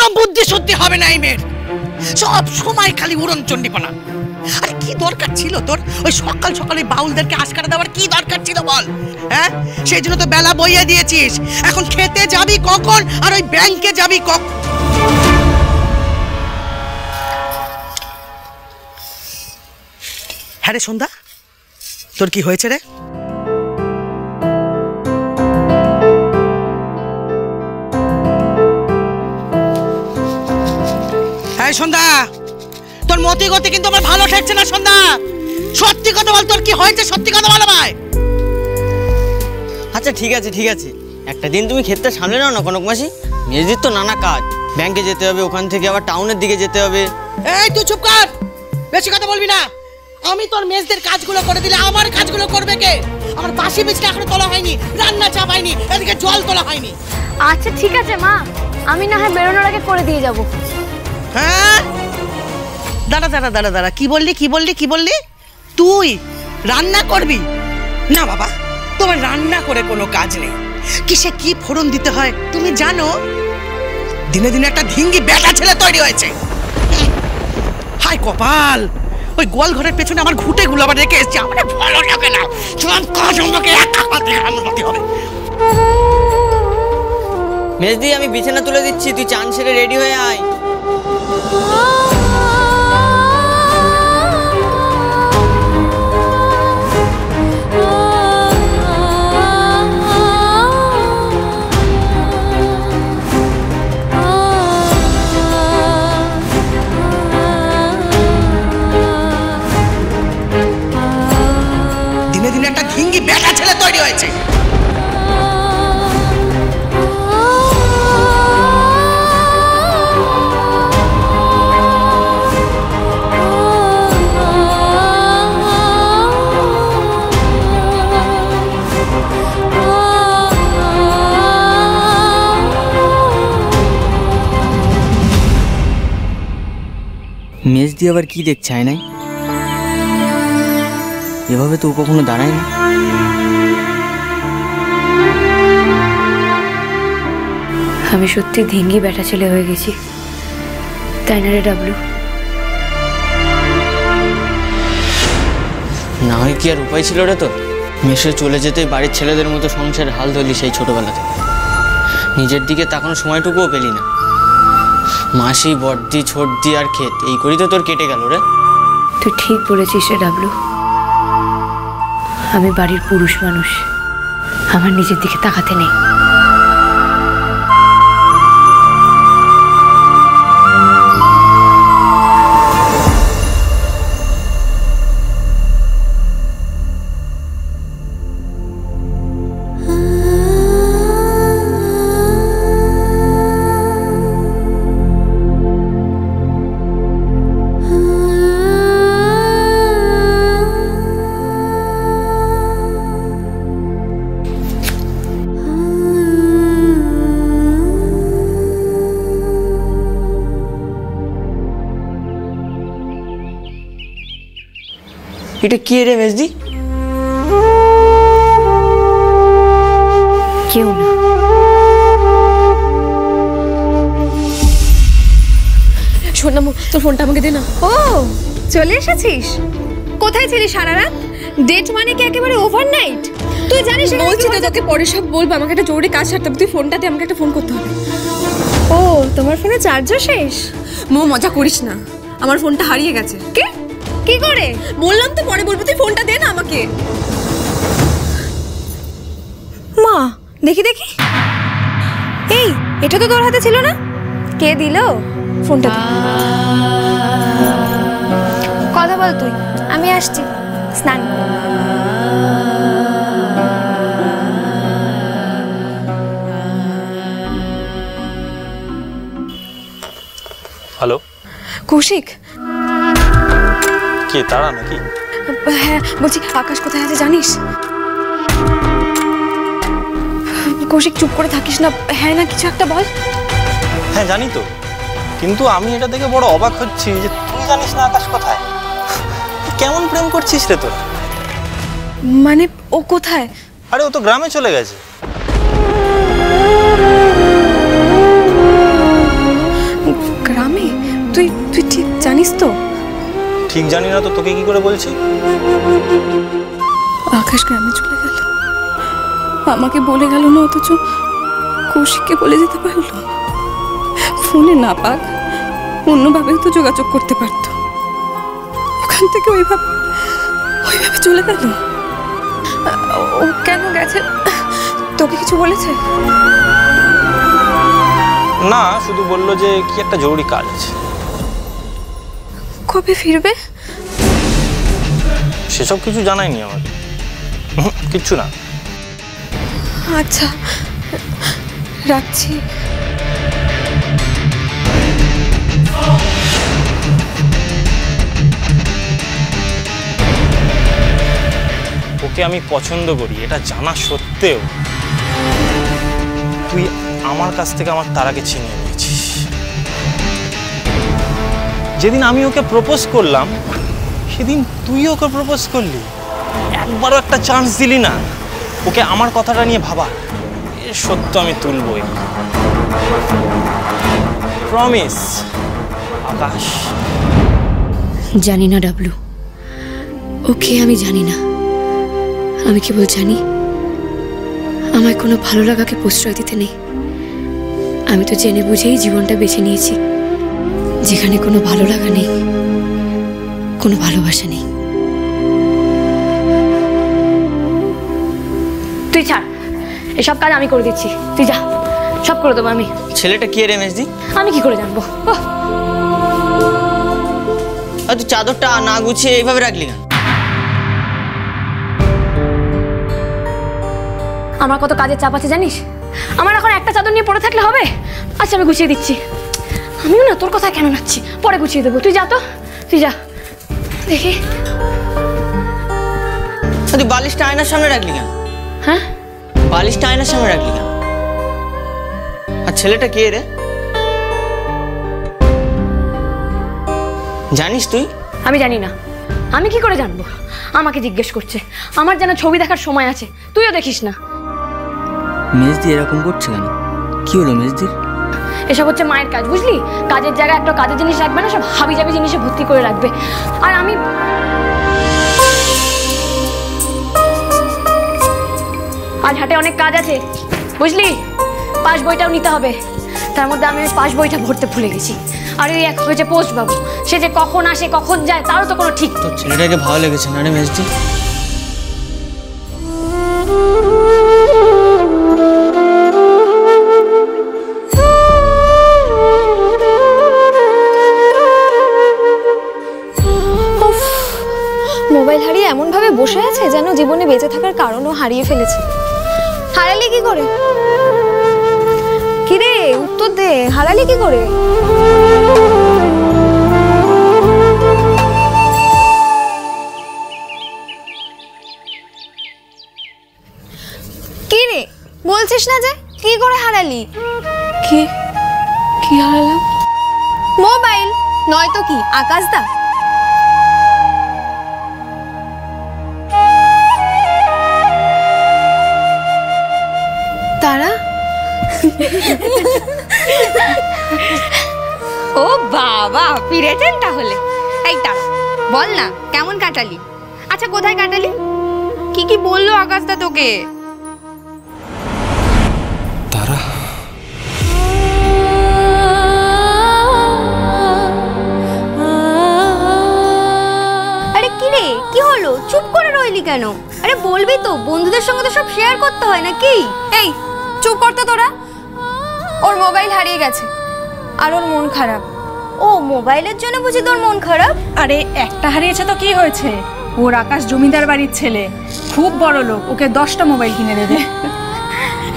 একদম বুদ্ধি সত্যি হবে না এই মেয়ের, সব সময় খালি উড়নচণ্ডীপনা। আরে কি দরকার ছিল তোর ওই সকাল সকালে বাউলদেরকে আশকারা দেওয়ার? কি দরকার ছিল বল? হ্যাঁ, সেই জন্য তো বেলা বইয়ে দিয়েছিস। এখন খেতে যাবি কখন আর ওই ব্যাংকে যাবি কখন? হ্যাঁ রে সন্ধ্যা, তোর কি হয়েছে রে? হ্যাঁ সন্ধ্যা, তোর মতি গতি কিন্তু আমার ভালো ঠেকছে না। সন্ধ্যা, সত্যি কথা বল, তোর কি হয়েছে? সত্যি কথা বল ভাই। আচ্ছা ঠিক আছে ঠিক আছে, একটা দিন তুমি ক্ষেতটা সামলে নাও না কনক মাসি। মেয়েদের তো নানা কাজ, ব্যাংকে যেতে হবে, ওখান থেকে আবার টাউনের দিকে যেতে হবে। এই তুই চুপ কর, বেশি কথা বলবি না। আমি তোর মেজদের কাজগুলো করে দিলে আমার কাজগুলো করবে কে? আমার বাসি বীজটা এখনো তোলা হয়নি, রান্না চাপ হয়নি, এদিকে জল তোলা হয়নি। আচ্ছা ঠিক আছে মা, আমি না হয় বেরোনোর আগে করে দিয়ে যাব। হ্যাঁ, দাঁড়া দাঁড়া দাঁড়া দাঁড়া, কি বললি কি বললি কি বললি? তুই রান্না করবি? না বাবা, তোমার রান্না করে কোনো কাজ নেই। কিসে কি ফোড়ন দিতে হয় তুমি জানো? দিনে দিনে একটা ধিঙ্গি বেটা ছেলে তৈরি হয়েছে। হায় কপাল, ওই গোয়াল ঘরের পেছনে আমার ঘুটে গুলো আবার রেখে এসেছি। আমার ভালো লাগে না, সব কাজ আমাকে একা হাতে সামলাতে হবে। মেজদি, আমি বিছানা তুলে দিচ্ছি, তুই চান সেরে রেডি হয়ে আয়। দিনে দিনে একটা ধিঙ্গি বেটা ছেলে তৈরি হয়েছে। মেজদি আবার কি দেখছে আয়নায়? এভাবে তো কখনো দাঁড়ায় না। আমি সত্যি ধিঙ্গি বেটা ছেলে হয়ে গেছি, তাই না রে ডাবলু? না হয় কি আর উপায় ছিল রে তোর? মেসে চলে যেতে বাড়ির ছেলেদের মতো সংসারের হাল ধরলি সেই ছোটবেলা থেকে। নিজের দিকে তাকানোর সময়টুকুও পেলি না। মাসি, বড়দি, ছোটদি আর ক্ষেত, এই করেই তো তোর কেটে গেল রে। তুই ঠিক বলেছিস রে ডাবলু, আমি বাড়ির পুরুষ মানুষ, আমার নিজের দিকে তাকাতে নেই। এটা কি রে মেজদি? কেউ না। শোনামো, তোর ফোনটা আমাকে দে না। ও চলে এসেছিস? কোথায় ছিলি সারা রাত? ডেট মানে কি একেবারে ওভারনাইট? তুই জানিস বলছি তো তোকে পরে সব বলবো, আমাকে একটা জরুরি কাজ সারতে হবে। তুই ফোনটা দে, আমাকে একটা ফোন করতে হবে। ও তোমার ফোনে চার্জও শেষ? মজা করিস না, আমার ফোনটা হারিয়ে গেছে। কে? কি করে? বললাম তো পরে বলবো, তুই ফোনটা দে না আমাকে। মা দেখি দেখি, এই এটা তো তোর হাতে ছিল না, কে দিল? ফোনটা দে। কথা বল তুই, আমি আসছি স্নান করে। হ্যালো কৌশিক। কে, তারা নাকি? হ্যাঁ বলছি, আকাশ কোথায় আছে জানিস? কৌশিক চুপ করে থাকিস না, হ্যাঁ না কিছু একটা বল। হ্যাঁ জানি তো, কিন্তু আমি এটা দেখে বড় অবাক হচ্ছি যে তুই জানিস না আকাশ কোথায়। কেমন প্রেম করছিস রে তোর? মানে ও কোথায়? আরে ও তো গ্রামে চলে গেছে। ঠিক জানি না তো তোকে কি করে বলছি। আকাশ গ্রামে চলে গেল, আমাকে বলে গেল না, অথচ কৌশিককে বলে যেতে পারলো। ফোনে না পাক অন্যভাবেও তো যোগাযোগ করতে পারতো, ওখান থেকে ওইভাবে চলে গেল। ও কেন গেছে, তোকে কিছু বলেছে? না, শুধু বললো যে কি একটা জরুরি কাজ আছে। কবে ফিরবে? সেসব কিছু জানায়নি আমাকে, কিচ্ছু না। আচ্ছা, রাখছি। ওকে আমি পছন্দ করি এটা জানা সত্ত্বেও তুই আমার কাছ থেকে আমার তারাকে ছিনিয়ে নিয়েছিস। যেদিন আমি ওকে প্রপোজ করলাম সেদিন তুই ওকে প্রপোজ করলি, একবারও একটা চান্স দিলি না ওকে আমার কথাটা নিয়ে ভাবা। এর সত্য আমি তুলবই, প্রমিস। আকাশ, জানি না ডাবলু, ওকে আমি জানি না। আমি কেবল জানি আমায় কোনো ভালো লাগাকে প্রশ্রয় দিতে নেই। আমি তো জেনে বুঝেই জীবনটা বেছে নিয়েছি, যেখানে কোনো ভালো লাগা নেই, কোনো ভালোবাসা নেই। তুই ছাড়, এসব কাজ আমি করে দিচ্ছি, তুই যা, সব করে দেবো আমি। ছেলেটা কি রে মেজদি? আমি কি করে জানবো? আর তুই চাদরটা না গুছিয়ে এইভাবে রাখলি কেন? আমার কত কাজের চাপ আছে জানিস? আমার এখন একটা চাদর নিয়ে পড়ে থাকলে হবে? আচ্ছা, আমি গুছিয়ে দিচ্ছি। আমিও না তোর কথা কেন নাচ্ছি, পরে গুছিয়ে দেবো। তুই যা তো, তুই যা। দেখি, তুই বালিশটা আয়নার সামনে রাখলি কেন? হ্যাঁ, বালিশটা আয়নার সামনে রাখলি কেন? আর ছেলেটা কে রে জানিস তুই? আমি জানি না। আমি কি করে জানবো? আমাকে জিজ্ঞেস করছে। আমার যেন ছবি দেখার সময় আছে, তুইও দেখিস না। মেজদি এরকম করছে কেন? কি হলো মেজদির? এসব হচ্ছে মায়ের কাজ, বুঝলি? কাজের জায়গায় একটা কাজের জিনিস রাখবে না, সব হাবিজাবি জিনিসে ভর্তি করে রাখবে। আর আমি আজ হাটে অনেক কাজ আছে, বুঝলি? পাস বইটাও নিতে হবে, তার মধ্যে আমি ওই পাস বইটা ভরতে ভুলে গেছি। আর ওই এক হয়েছে পোস্ট বাবু, সে যে কখন আসে কখন যায় তারও তো কোনো ঠিক। তোর ছেলেটাকে ভালো লেগেছে না রে মেজদি? মোবাইল হারিয়ে এমনভাবে বসে আছে যেন জীবনে বেঁচে থাকার কারণও হারিয়ে ফেলেছে। হারালি কি করে? কিরে, উত্তর দে, হারালি কি করে? কিরে, বলছিস না যে কি করে হারালি? কি কি হারালাম? মোবাইল নয়তো কি আকাশদা? তারা? ও বাবা, ফিরেছেন তাহলে। এই তারা, বল না কেমন কাটালি? আচ্ছা, কোথায় কাটালি? কি কি বললো আকাশদা তোকে? তারা আরে কিরে, কি হলো? চুপ করে রইলি কেন? আরে বলবি তো, বন্ধুদের সঙ্গে তো সব শেয়ার করতে হয় নাকি? এই চুপ করতে তোরা। ওর মোবাইল হারিয়ে গেছে আর ওর মন খারাপ। ও, মোবাইলের জন্য বুঝি তোর মন খারাপ? আরে একটা হারিয়েছে তো কি হয়েছে? ওর আকাশ জমিদার বাড়ির ছেলে, খুব বড় লোক, ওকে 10টা মোবাইল কিনে দেবে।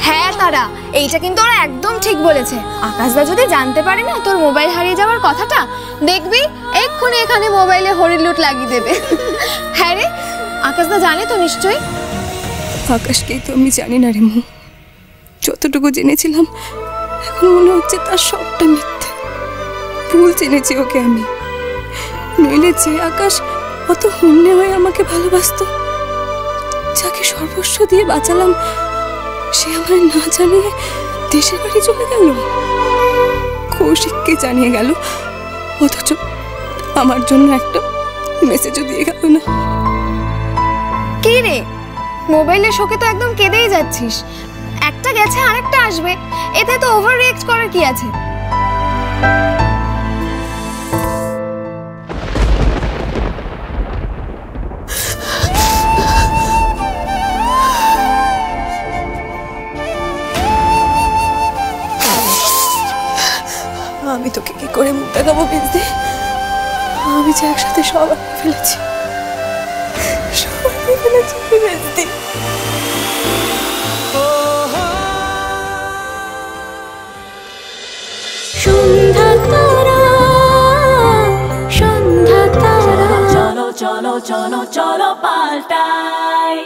হ্যাঁ তারা, এইটা কিন্তু ওরা একদম ঠিক বলেছে। আকাশদা যদি জানতে পারে না তোর মোবাইল হারিয়ে যাওয়ার কথাটা, দেখবি এক্ষুনি এখানে মোবাইলে হরিলুট লাগিয়ে দেবে। হ্যাঁ রে, আকাশদা জানে তো নিশ্চয়ই। আকাশকেই তো আমি জানি না রে মু। যতটুকু জেনেছিলাম এখন মনে হচ্ছে তার সবটা মিথ্যে। ভুল জেনেছি ওকে আমি। নইলে যে আকাশ অত হন্যে হয়ে আমাকে ভালোবাসতো, যাকে সর্বস্ব দিয়ে বাঁচালাম, সে আমায় না জানিয়ে দেশের বাড়ি চলে গেল, কৌশিককে জানিয়ে গেল, অথচ আমার জন্য একটা মেসেজও দিয়ে গেল না। কি রে, মোবাইলের শোকে তো একদম কেঁদেই যাচ্ছিস। একটা গেছে আরেকটা আসবে, এতে তো ওভার রিঅ্যাক্ট করার কি আছে? আমি তোকে কি করে মুখ দেখাবো বেজদি? আমি যে একসাথে সব হারিয়ে ফেলেছি, বেজদি। সন্ধ্যা তারা, সন্ধ্যা তারা, চলো চলো চলো চলো পাল্টাই।